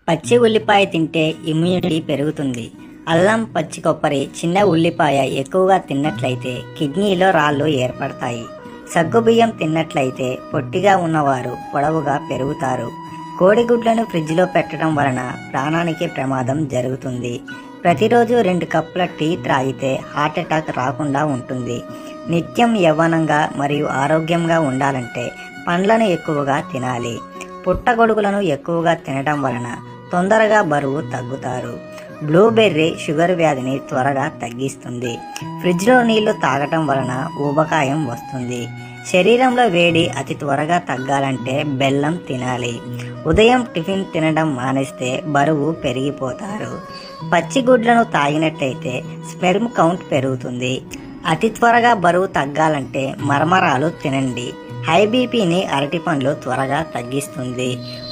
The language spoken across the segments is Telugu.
పచ్చి ఉల్లిపాయ తింటే ఇమ్యూనిటీ పెరుగుతుంది. అల్లం, పచ్చి కొబ్బరి, చిన్న ఉల్లిపాయ ఎక్కువగా తిన్నట్లయితే కిడ్నీలో రాళ్ళు ఏర్పడతాయి. సగ్గుబియ్యం తిన్నట్లయితే పొట్టిగా ఉన్నవారు పొడవుగా పెరుగుతారు. కోడిగుడ్లను ఫ్రిడ్జ్లో పెట్టడం వలన ప్రాణానికి ప్రమాదం జరుగుతుంది. ప్రతిరోజు 2 కప్పుల టీ త్రాగితే హార్ట్ అటాక్ రాకుండా ఉంటుంది. నిత్యం యవ్వనంగా మరియు ఆరోగ్యంగా ఉండాలంటే పండ్లను ఎక్కువగా తినాలి. పుట్టగొడుగులను ఎక్కువగా తినడం వలన తొందరగా బరువు తగ్గుతారు. బ్లూబెర్రీ షుగర్ వ్యాధిని త్వరగా తగ్గిస్తుంది. ఫ్రిడ్జ్లో నీళ్లు తాగటం వలన ఊబకాయం వస్తుంది. శరీరంలో వేడి అతి త్వరగా తగ్గాలంటే బెల్లం తినాలి. ఉదయం టిఫిన్ తినడం మానేస్తే బరువు పెరిగిపోతారు. పచ్చి గుడ్లను తాగినట్లయితే స్పెర్మ్ కౌంట్ పెరుగుతుంది. అతి త్వరగా బరువు తగ్గాలంటే మరమరాలు తినండి. హై బీపీని అరటి పండ్లు త్వరగా తగ్గిస్తుంది.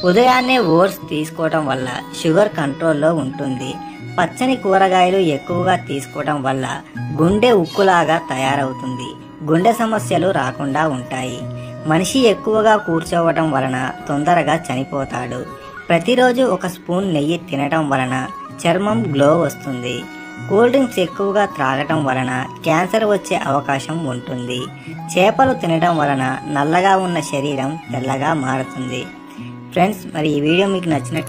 ఉదయాన్నే ఓట్స్ తీసుకోవడం వల్ల షుగర్ కంట్రోల్లో ఉంటుంది. పచ్చని కూరగాయలు ఎక్కువగా తీసుకోవడం వల్ల గుండె ఉక్కులాగా తయారవుతుంది. గుండె సమస్యలు రాకుండా ఉంటాయి. మనిషి ఎక్కువగా కూర్చోవడం వలన తొందరగా చనిపోతాడు. ప్రతిరోజు 1 స్పూన్ నెయ్యి తినడం వలన చర్మం గ్లో వస్తుంది. కూల్ డ్రింక్స్ ఎక్కువగా త్రాగటం వలన క్యాన్సర్ వచ్చే అవకాశం ఉంటుంది. చేపలు తినడం వలన నల్లగా ఉన్న శరీరం తెల్లగా మారుతుంది. ఫ్రెండ్స్, మరి ఈ వీడియో మీకు నచ్చినట్లయితే